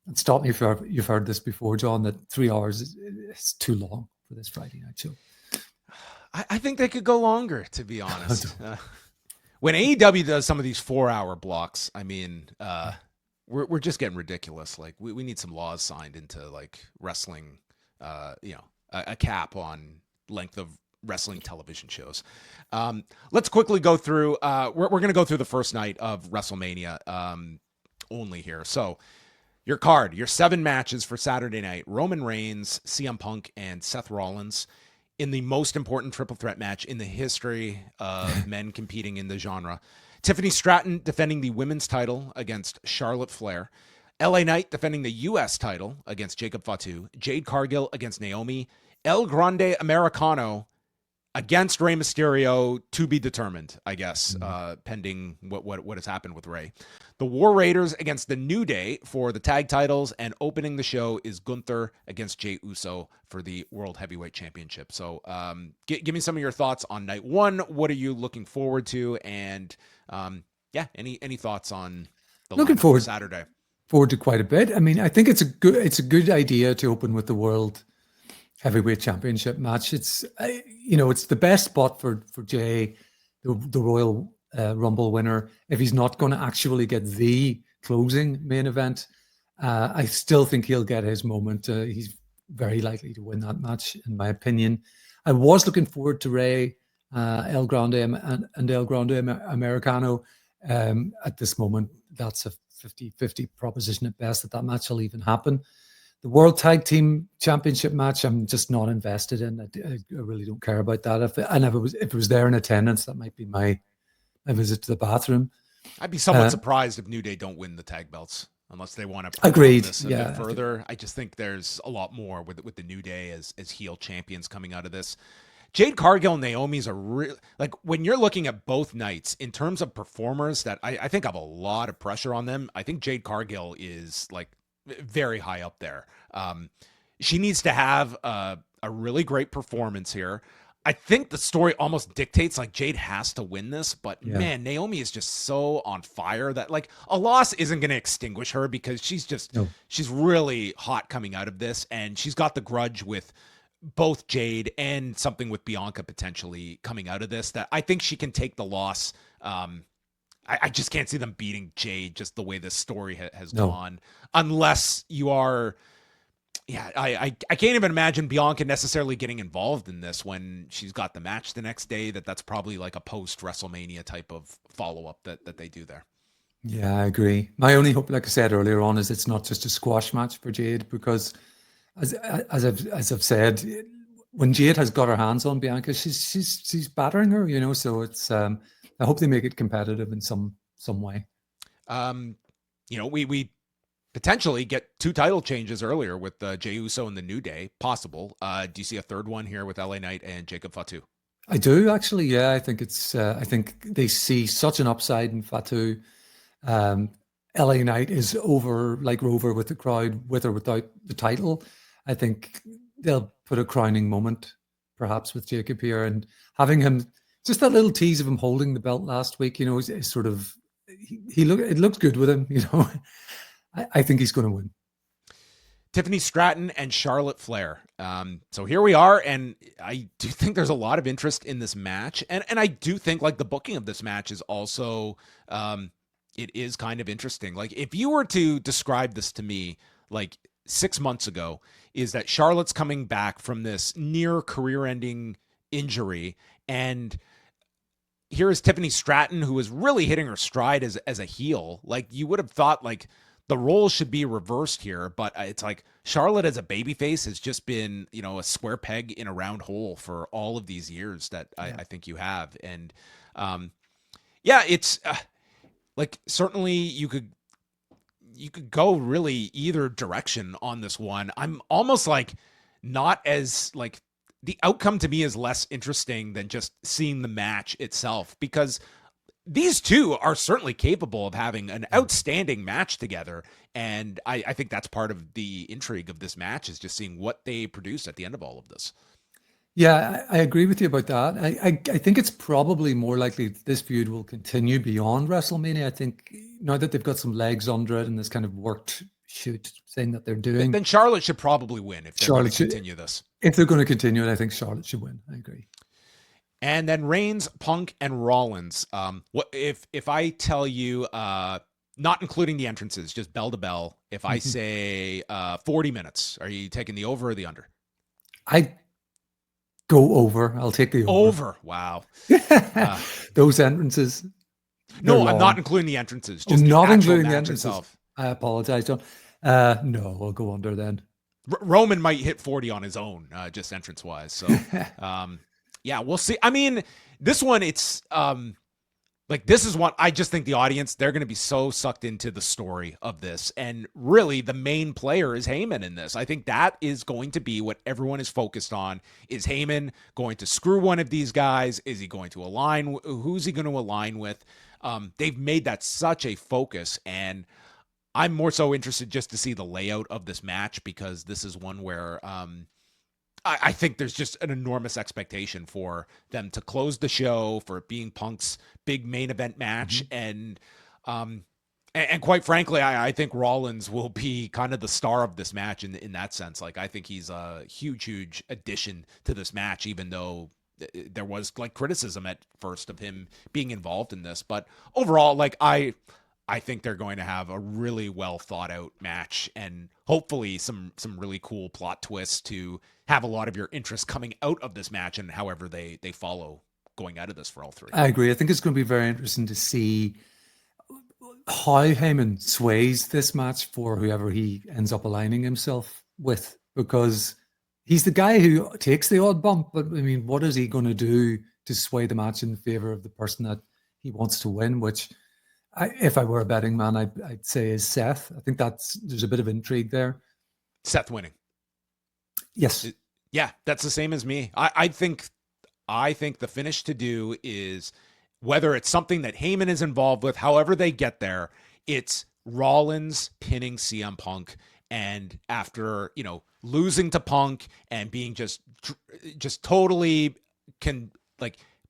and stop me if you've heard this before, John, that 3 hours is too long for this Friday night show. I think they could go longer, to be honest. When AEW does some of these 4-hour blocks, I mean, we're just getting ridiculous. Like we need some laws signed into like wrestling, a cap on length of wrestling television shows. Let's quickly go through. We're going to go through the first night of WrestleMania only here. So your card, your 7 matches for Saturday night: Roman Reigns, CM Punk, and Seth Rollins in the most important triple threat match in the history of men competing in the genre. Tiffany Stratton defending the women's title against Charlotte Flair. LA Knight defending the U.S. title against Jacob Fatu. Jade Cargill against Naomi. El Grande Americano against Rey Mysterio, to be determined, I guess, pending what has happened with Rey. The War Raiders against the New Day for the tag titles, and opening the show is Gunther against Jey Uso for the World Heavyweight Championship. So give me some of your thoughts on night 1. What are you looking forward to? And any thoughts on the looking forward Saturday? Forward to quite a bit. I mean, I think it's a good idea to open with the World Heavyweight Championship match. It's it's the best spot for Jey, the Royal Rumble winner, if he's not going to actually get the closing main event. I still think he'll get his moment. He's very likely to win that match, in my opinion. I was looking forward to Rey, El Grande and El Grande Americano. At this moment, that's a 50-50 proposition at best that match will even happen. The World Tag Team Championship match, I'm just not invested in. I really don't care about that. If it was there in attendance, that might be my visit to the bathroom. I'd be somewhat surprised if New Day don't win the tag belts, unless they want to agreed this a bit further. I just think there's a lot more with the New Day as heel champions coming out of this. Jade Cargill and Naomi's a real, like, when you're looking at both nights in terms of performers that I think have a lot of pressure on them. I think Jade Cargill is like very high up there. She needs to have a really great performance here. I think the story almost dictates like Jade has to win this, but man, Naomi is just so on fire that like a loss isn't going to extinguish her, because she's really hot coming out of this, and she's got the grudge with both Jade and something with Bianca potentially coming out of this, that I think she can take the loss. I just can't see them beating Jade just the way this story has gone, unless you are. Yeah, I can't even imagine Bianca necessarily getting involved in this when she's got the match the next day. That's probably like a post-WrestleMania type of follow-up that they do there. Yeah, I agree. My only hope, like I said earlier on, is it's not just a squash match for Jade, because as I've said, when Jade has got her hands on Bianca, she's battering her, so it's I hope they make it competitive in some way. We potentially get 2 title changes earlier with Jey Uso and the New Day. Possible. Do you see a third one here with LA Knight and Jacob Fatu? I do, actually. Yeah, I think it's. I think they see such an upside in Fatu. LA Knight is over like Rover with the crowd, with or without the title. I think they'll put a crowning moment, perhaps, with Jacob here, and having him, just that little tease of him holding the belt last week. Is sort of it looked good with him. I think he's going to win. Tiffany Stratton and Charlotte Flair. So here we are, and I do think there's a lot of interest in this match, and I do think like the booking of this match is also it is kind of interesting. Like, if you were to describe this to me like 6 months ago, is that Charlotte's coming back from this near career-ending injury, and here is Tiffany Stratton, who is really hitting her stride as a heel. Like, you would have thought like the roles should be reversed here, but it's like Charlotte as a babyface has just been, a square peg in a round hole for all of these years that I think you have. And it's like, certainly you could go really either direction on this one. I'm almost like not as like, the outcome to me is less interesting than just seeing the match itself, because these two are certainly capable of having an outstanding match together. And I think that's part of the intrigue of this match, is just seeing what they produce at the end of all of this. Yeah, I agree with you about that. I think it's probably more likely this feud will continue beyond WrestleMania. I think now that they've got some legs under it and this kind of worked shoot thing that they're doing, then Charlotte should probably win if they're going to continue this. If they're going to continue it, I think Charlotte should win. I agree. And then Reigns, Punk, and Rollins. What if I tell you, not including the entrances, just bell to bell, if I say 40 minutes, are you taking the over or the under? I go over. I'll take the over. Wow. Those entrances. No, I'm not including the entrances. Just not including the entrances. Itself. I apologize, John. No, I'll go under then. Roman might hit 40 on his own, just entrance wise. So, yeah, we'll see. I mean, this one, it's this is what I just think the audience, they're going to be so sucked into the story of this. And really, the main player is Heyman in this. I think that is going to be what everyone is focused on. Is Heyman going to screw one of these guys? Is he going to align? Who's he going to align with? They've made that such a focus, and I'm more so interested just to see the layout of this match, because this is one where I think there's just an enormous expectation for them to close the show, for it being Punk's big main event match. And quite frankly, I think Rollins will be kind of the star of this match in that sense. Like, I think he's a huge addition to this match, even though there was like criticism at first of him being involved in this. But overall, like, I think they're going to have a really well thought out match, and hopefully some really cool plot twists to have a lot of your interest coming out of this match, and however they follow going out of this for all three. I agree. I think it's going to be very interesting to see how Heyman sways this match for whoever he ends up aligning himself with, because he's the guy who takes the odd bump. But I mean, what is he going to do to sway the match in favor of the person that he wants to win, which if I were a betting man, I'd say is Seth. I think there's a bit of intrigue there. Seth winning. Yes. Yeah, that's the same as me. I think the finish to do is, whether it's something that Heyman is involved with, however they get there, it's Rollins pinning CM Punk, and after, losing to Punk and being just totally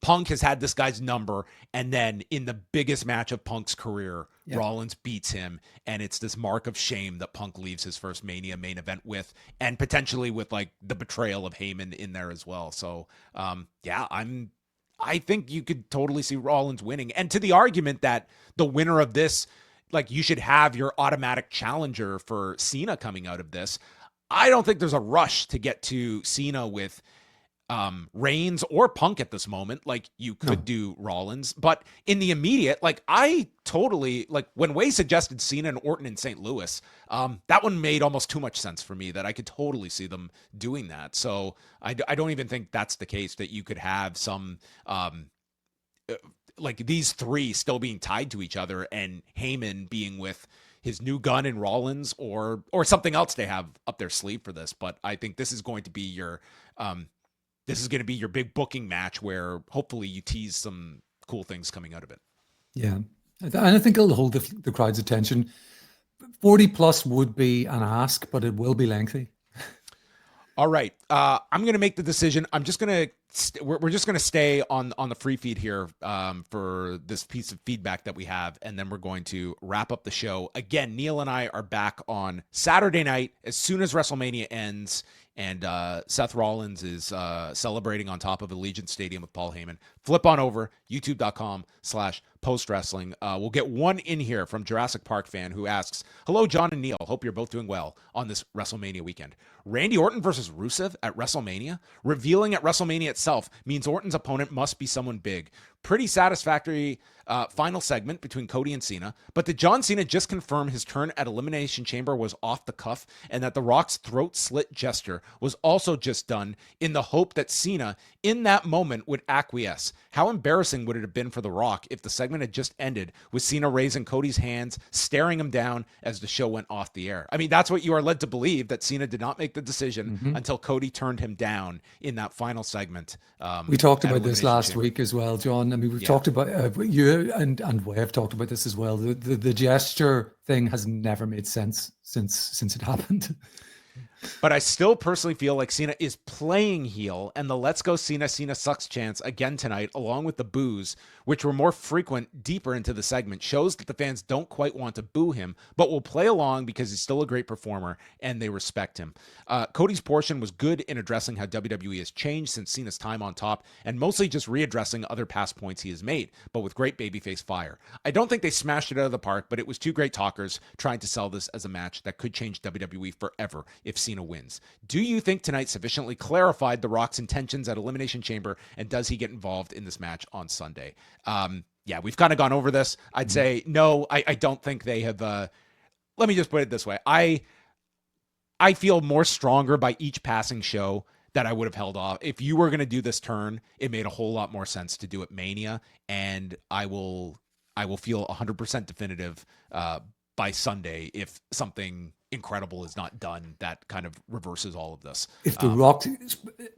Punk has had this guy's number, and then in the biggest match of Punk's career, Rollins beats him, and it's this mark of shame that Punk leaves his first Mania main event with, and potentially with like the betrayal of Heyman in there as well. So, I think you could totally see Rollins winning. And to the argument that the winner of this, like, you should have your automatic challenger for Cena coming out of this, I don't think there's a rush to get to Cena with Reigns or Punk at this moment. Like, you could do Rollins, but in the immediate, like, I totally, like, when Wade suggested Cena and Orton in St. Louis, that one made almost too much sense for me, that I could totally see them doing that. So I don't even think that's the case, that you could have some like these three still being tied to each other, and Heyman being with his new gun in Rollins, or something else they have up their sleeve for this. But I think this is going to be your big booking match, where hopefully you tease some cool things coming out of it. Yeah. And I think it'll hold the crowd's attention. 40 plus would be an ask, but it will be lengthy. All right. I'm going to make the decision. I'm just going to, we're just going to stay on the free feed here for this piece of feedback that we have. And then we're going to wrap up the show. Again, Neil and I are back on Saturday night as soon as WrestleMania ends. And Seth Rollins is celebrating on top of Allegiant Stadium with Paul Heyman. Flip on over, youtube.com/postwrestling. We'll get one in here from Jurassic Park fan who asks, hello, John and Neil. Hope you're both doing well on this WrestleMania weekend. Randy Orton versus Rusev at WrestleMania? Revealing at WrestleMania itself means Orton's opponent must be someone big. Pretty satisfactory final segment between Cody and Cena, but did John Cena just confirm his turn at Elimination Chamber was off the cuff, and that The Rock's throat slit gesture was also just done in the hope that Cena, in that moment, would acquiesce? How embarrassing would it have been for The Rock if the segment segment had just ended with Cena raising Cody's hands, staring him down as the show went off the air. I mean, that's what you are led to believe, that Cena did not make the decision until Cody turned him down in that final segment. We talked about this last week as well, John. I mean, we've talked about, you and we have talked about this as well. The gesture thing has never made sense since it happened. But I still personally feel like Cena is playing heel, and the "Let's Go Cena, Cena sucks" chants again tonight, along with the boos, which were more frequent deeper into the segment, shows that the fans don't quite want to boo him, but will play along because he's still a great performer and they respect him. Cody's portion was good in addressing how WWE has changed since Cena's time on top, and mostly just readdressing other past points he has made, but with great babyface fire. I don't think they smashed it out of the park, but it was two great talkers trying to sell this as a match that could change WWE forever if Cena wins. Do you think tonight sufficiently clarified The Rock's intentions at Elimination Chamber, and does he get involved in this match on Sunday? Yeah, we've kind of gone over this. I'd say no, I don't think they have. Let me just put it this way. I feel more stronger by each passing show that I would have held off. If you were going to do this turn, it made a whole lot more sense to do it Mania, and I will feel 100% definitive by Sunday if something incredible is not done that kind of reverses all of this. If The Rock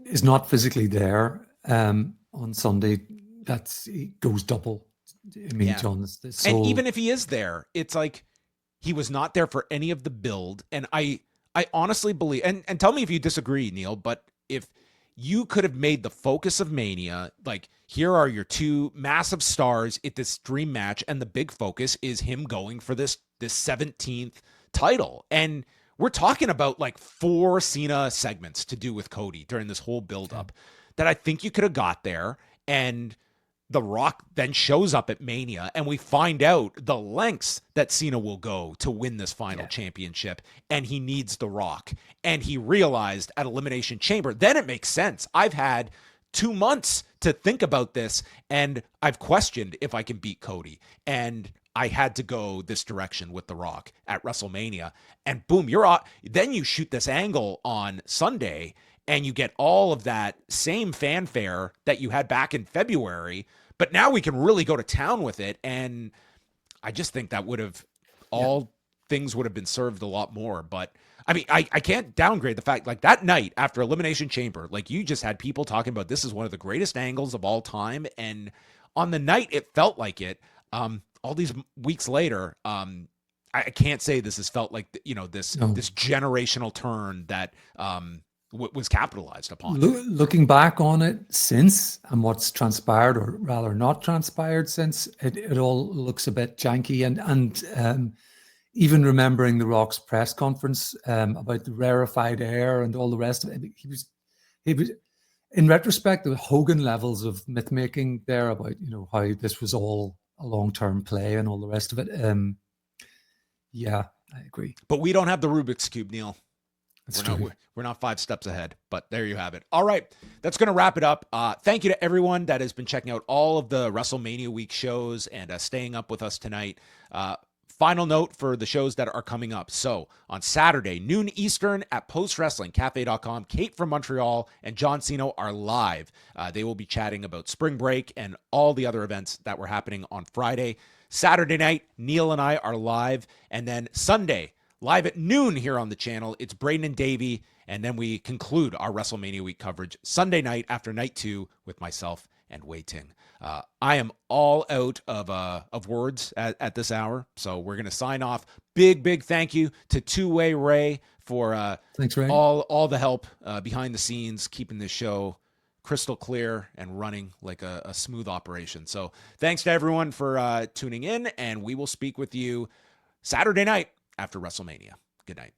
is not physically there on Sunday, it goes double. I mean, John, so... And even if he is there, it's like he was not there for any of the build. And I honestly believe, and tell me if you disagree, Neil, but if you could have made the focus of Mania, like, here are your two massive stars at this dream match, and the big focus is him going for this 17th title. And we're talking about like 4 Cena segments to do with Cody during this whole buildup that I think you could have got there. And The Rock then shows up at Mania, and we find out the lengths that Cena will go to win this final championship, and he needs The Rock. And he realized at Elimination Chamber, then it makes sense. I've had 2 months to think about this, and I've questioned if I can beat Cody. And I had to go this direction with The Rock at WrestleMania. And boom, you're off. Then you shoot this angle on Sunday, and you get all of that same fanfare that you had back in February. But now we can really go to town with it. And I just think that would have, things would have been served a lot more. But I mean, I can't downgrade the fact, like, that night after Elimination Chamber, like, you just had people talking about this is one of the greatest angles of all time. And on the night, it felt like it. All these weeks later, I can't say this has felt like, this generational turn that was capitalized upon. Looking back on it since, and what's transpired, or rather not transpired since, it all looks a bit janky. And even remembering The Rock's press conference about the rarefied air and all the rest of it, he was in retrospect, the Hogan levels of myth making there about how this was all a long-term play and all the rest of it. Yeah, I agree. But we don't have the Rubik's Cube, Neil. We're not 5 steps ahead, but there you have it. All right, that's going to wrap it up. Thank you to everyone that has been checking out all of the WrestleMania week shows and staying up with us tonight. Final note for the shows that are coming up. So on Saturday, noon Eastern at postwrestlingcafe.com, Kate from Montreal and John Cena are live. They will be chatting about spring break and all the other events that were happening on Friday. Saturday night, Neil and I are live. And then Sunday, live at noon here on the channel, it's Braden and Davey. And then we conclude our WrestleMania week coverage Sunday night after night 2 with myself and Wade Ting. I am all out of words at this hour, so we're going to sign off. Big thank you to Two-Way Ray for thanks, Ray. all the help behind the scenes, keeping this show crystal clear and running like a smooth operation. So thanks to everyone for tuning in, and we will speak with you Saturday night after WrestleMania. Good night.